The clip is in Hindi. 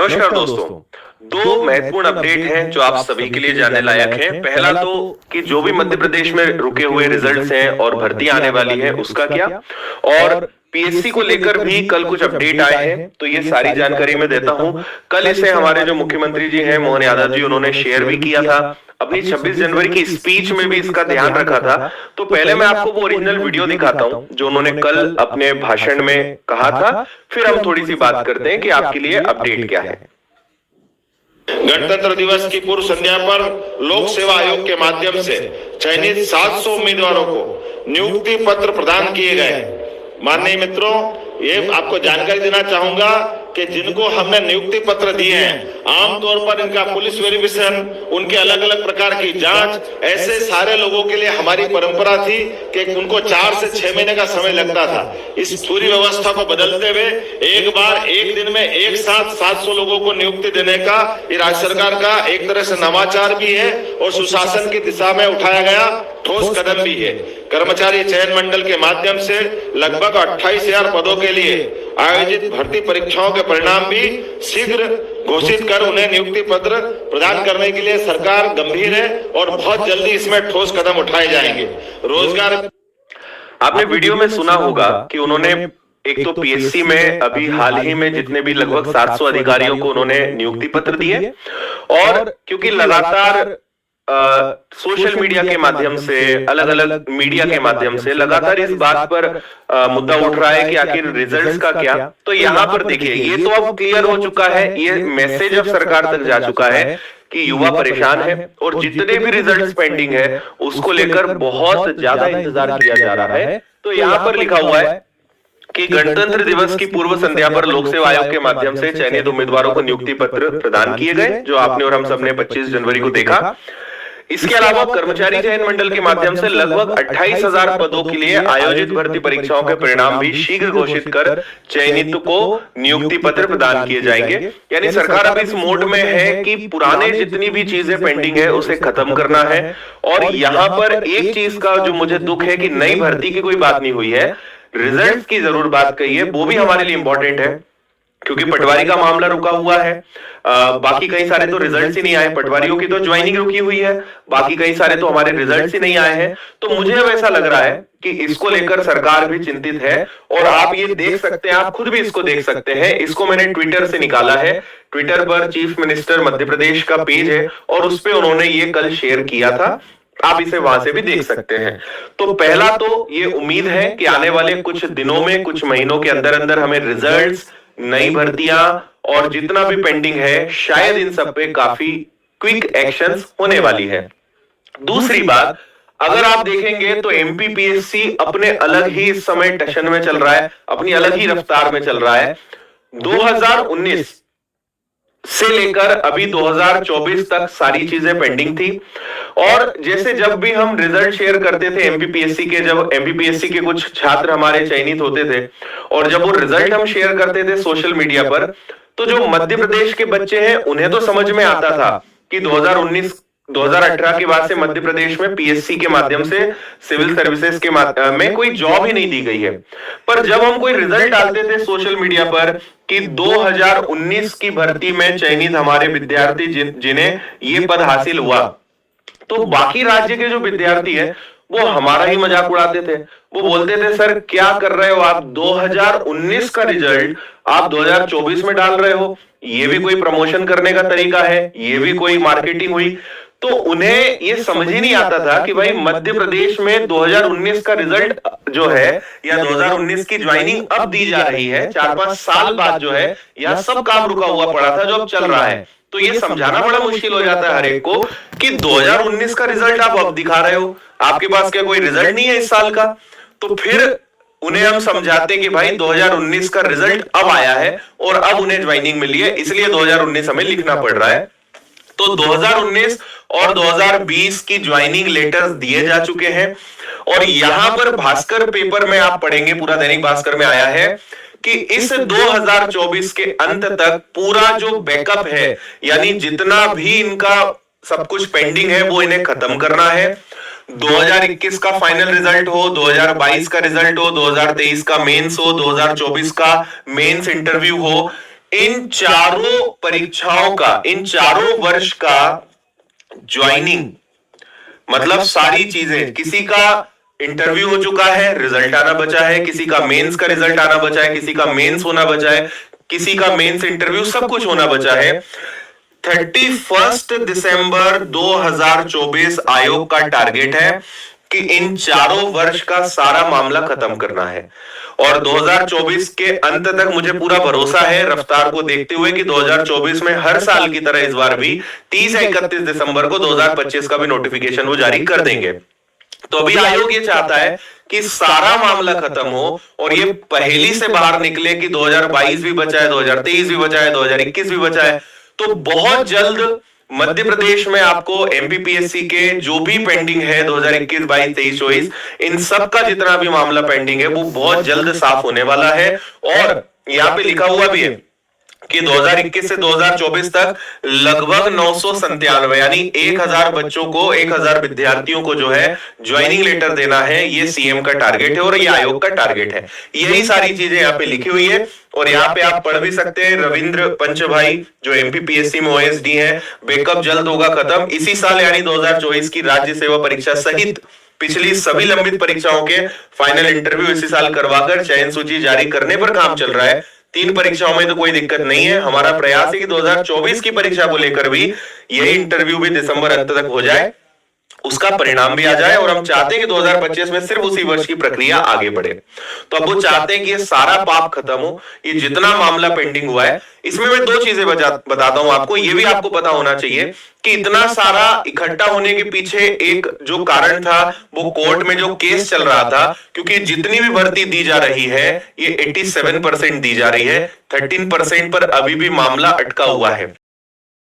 नमस्कार दोस्तों। दो महत्वपूर्ण अपडेट हैं जो आप सभी के लिए जानने लायक हैं। पहला तो कि जो भी मध्य प्रदेश में रुके हुए रिजल्ट्स हैं और भर्ती आने वाली है उसका क्या, और पीएससी को लेकर भी कल कुछ अपडेट आए हैं, तो ये सारी जानकारी मैं देता हूं। कल इसे हमारे जो मुख्यमंत्री जी हैं मोहन यादव जी, उन्होंने शेयर भी किया था। अपनी 26 जनवरी की स्पीच में भी इसका ध्यान रखा था। तो पहले मैं आपको वो ओरिजिनल वीडियो दिखाता हूं जो उन्होंने कल अपने भाषण में कहा था, फिर हम थोड़ी सी बात करते हैं कि आपके लिए अपडेट क्या है। गणतंत्र दिवस की पूर्व संध्या पर लोक सेवा आयोग के माध्यम से चयनित 700 उम्मीदवारों को नियुक्ति पत्र प्रदान किए गए। माननीय मित्रों, ये आपको जानकारी देना चाहूंगा कि जिनको हमने नियुक्ति पत्र दिए हैं, आमतौर पर इनका पुलिस वेरिफिकेशन, उनके अलग अलग प्रकार की जांच, ऐसे सारे लोगों के लिए हमारी परंपरा थी कि उनको 4 से 6 महीने का समय लगता था। इस पूरी व्यवस्था को बदलते हुए एक बार एक दिन में एक साथ 700 लोगों को नियुक्ति देने का ये राज्य सरकार का एक तरह से नवाचार भी है और सुशासन की दिशा में उठाया गया ठोस कदम भी है। कर्मचारी चयन मंडल के माध्यम से लगभग 28,000 पदों के लिए आयोजित भर्ती परीक्षाओं के परिणाम भी शीघ्र घोषित कर उन्हें नियुक्ति पत्र प्रदान करने के लिए सरकार गंभीर है और बहुत जल्दी इसमें ठोस कदम उठाए जाएंगे। रोजगार, आपने वीडियो में सुना होगा कि उन्होंने एक तो पीएससी में अभी हाल ही में जितने भी लगभग 700 अधिकारियों को उन्होंने नियुक्ति पत्र दिए, और क्योंकि लगातार सोशल मीडिया के माध्यम से, अलग अलग मीडिया के माध्यम से लगातार इस बात पर मुद्दा उठ रहा है कि आखिर रिजल्ट्स का क्या, तो यहाँ पर देखिए ये तो अब क्लियर हो चुका है, ये मैसेज अब सरकार तक जा चुका है कि युवा परेशान है और जितने भी रिजल्ट्स पेंडिंग है उसको लेकर बहुत ज्यादा इंतजार किया जा रहा है। तो यहाँ पर लिखा हुआ है कि गणतंत्र दिवस की पूर्व संध्या पर लोक सेवा आयोग के माध्यम से चयनित उम्मीदवारों को नियुक्ति पत्र प्रदान किए गए, जो आपने और हम सबने 25 जनवरी को देखा। इसके अलावा कर्मचारी चयन मंडल के माध्यम से लगभग 28,000 पदों के लिए आयोजित भर्ती परीक्षाओं के परिणाम भी शीघ्र घोषित कर चयनित को नियुक्ति पत्र प्रदान किए जाएंगे। यानी सरकार अब इस मोड में है कि पुराने जितनी भी चीजें पेंडिंग है उसे खत्म करना है। और यहाँ पर एक चीज का जो मुझे दुख है कि नई भर्ती की कोई बात नहीं हुई है, रिजल्ट की जरूर बात कही है, वो भी हमारे लिए इंपॉर्टेंट है क्योंकि पटवारी का मामला रुका हुआ है। बाकी कई सारे तो रिजल्ट्स ही नहीं आए, पटवारियों की तो ज्वाइनिंग रुकी हुई है, बाकी कई सारे तो हमारे रिजल्ट्स ही नहीं आए हैं। तो मुझे अब ऐसा लग रहा है कि इसको लेकर सरकार भी चिंतित है, और आप ये देख सकते हैं, आप खुद भी इसको देख सकते हैं। इसको मैंने ट्विटर से निकाला है, ट्विटर पर चीफ मिनिस्टर मध्य प्रदेश का पेज है और उस पर उन्होंने ये कल शेयर किया था, आप इसे वहां से भी देख सकते हैं। तो पहला तो ये उम्मीद है कि आने वाले कुछ दिनों में, कुछ महीनों के अंदर अंदर हमें रिजल्ट्स, नई भर्तियां और जितना भी पेंडिंग है, शायद इन सब पे काफी क्विक एक्शंस होने वाली है। दूसरी बात, अगर आप देखेंगे तो एमपीपीएससी अपने अलग ही इस समय टशन में चल रहा है, अपनी अलग ही रफ्तार में चल रहा है। 2019 से लेकर अभी 2024 तक सारी चीजें पेंडिंग थी, और जैसे जब भी हम रिजल्ट शेयर करते थे एमपीपीएससी के, जब एमपीपीएससी के कुछ छात्र हमारे चयनित होते थे और जब वो रिजल्ट हम शेयर करते थे सोशल मीडिया पर, तो जो मध्य प्रदेश के बच्चे हैं उन्हें तो समझ में आता था कि 2018 के बाद से मध्य प्रदेश में पीएससी के माध्यम से सिविल सर्विसेज के में कोई जॉब ही नहीं दी गई है। पर जब हम कोई रिजल्ट डालते थे सोशल मीडिया पर कि 2019 की भर्ती में चयनित हमारे विद्यार्थी जिन्हें ये पद हासिल हुआ, तो बाकी राज्य के जो विद्यार्थी है वो हमारा ही मजाक उड़ाते थे। वो बोलते थे, सर क्या कर रहे हो आप, 2019 का रिजल्ट आप 2024 में डाल रहे हो, ये भी कोई प्रमोशन करने का तरीका है, ये भी कोई मार्केटिंग हुई। तो उन्हें ये समझ ही नहीं आता था कि भाई मध्य प्रदेश में 2019 का रिजल्ट जो है या 2019 की ज्वाइनिंग अब दी जा रही है, 4-5 साल बाद जो है, यह सब काम रुका हुआ पड़ा था जो अब चल रहा है। तो ये समझाना बड़ा मुश्किल हो जाता है हर एक को कि 2019 का रिजल्ट आप अब दिखा रहे हो, आपके पास क्या कोई रिजल्ट नहीं है इस साल का। तो फिर उन्हें हम समझाते कि भाई 2019 का रिजल्ट अब आया है और अब उन्हें ज्वाइनिंग मिली है, इसलिए 2019 हमें लिखना पड़ रहा है। तो 2019 और 2020 की ज्वाइनिंग लेटर्स दिए जा चुके हैं, और यहां पर भास्कर पेपर में आप पढ़ेंगे, पूरा दैनिक भास्कर में आया है कि इस 2024 के अंत तक पूरा जो बैकअप है, यानी जितना भी इनका सब कुछ पेंडिंग है वो इन्हें खत्म करना है। 2021 का फाइनल रिजल्ट हो, 2022 का रिजल्ट हो, 2023 का मेंस हो, 2024 का मेंस इंटरव्यू हो, इन चारों परीक्षाओं का, इन चारों वर्ष का ज्वाइनिंग मतलब सारी चीजें, किसी का इंटरव्यू हो चुका है, रिजल्ट आना बचा है, किसी का मेंस का रिजल्ट आना बचा है, किसी का मेंस होना बचा है, किसी का मेंस इंटरव्यू, सब कुछ होना बचा है। 31 दिसंबर 2024 आयोग का टारगेट है कि इन चारों वर्ष का सारा मामला खत्म करना है। और 2024 के अंत तक मुझे पूरा भरोसा है, रफ्तार को देखते हुए, कि 2024 में हर साल की तरह इस बार भी 30 या 31 दिसंबर को 2025 का भी नोटिफिकेशन वो जारी कर देंगे। तो अभी आयोग ये चाहता है कि सारा मामला खत्म हो और ये पहेली से बाहर निकले कि 2022 भी बचा है, 2023 भी बचा है, 2021 भी बचा है। तो बहुत जल्द मध्य प्रदेश में आपको एमपीपीएससी के जो भी पेंडिंग है 2021, 22, 23, 24, इन सब का जितना भी मामला पेंडिंग है वो बहुत जल्द साफ होने वाला है। और यहाँ पे लिखा हुआ भी है कि 2021 से 2024 तक लगभग 997 यानी 1000 बच्चों को, 1000 विद्यार्थियों को जो है ज्वाइनिंग लेटर देना है। ये सीएम का टारगेट है और ये आयोग का टारगेट है। यही सारी चीजें यहाँ पे लिखी हुई है और यहाँ पे आप पढ़ भी सकते हैं। रविंद्र पंच भाई जो एमपीपीएससी में ओएसडी है, बैकअप जल्द होगा खत्म। इसी साल यानी 2024 की राज्य सेवा परीक्षा सहित पिछली सभी लंबित परीक्षाओं के फाइनल इंटरव्यू इसी साल करवाकर चयन सूची जारी करने पर काम चल रहा है। 3 परीक्षाओं में तो कोई दिक्कत नहीं है। हमारा प्रयास है कि 2024 की परीक्षा को लेकर भी यही इंटरव्यू भी दिसंबर अंत तक हो जाए, उसका परिणाम भी आ जाए। और हम चाहते हैं कि 2025 में सिर्फ उसी वर्ष की प्रक्रिया आगे बढ़े। तो अब वो चाहते हैं कि ये सारा पाप खत्म हो, ये जितना मामला पेंडिंग हुआ है। इसमें मैं 2 चीजें बताता हूं आपको, ये भी आपको पता होना चाहिए कि इतना सारा इकट्ठा होने के पीछे एक जो कारण था वो कोर्ट में जो केस चल रहा था, क्योंकि जितनी भी भर्ती दी जा रही है ये 87% दी जा रही है, 13% पर अभी भी मामला अटका हुआ है।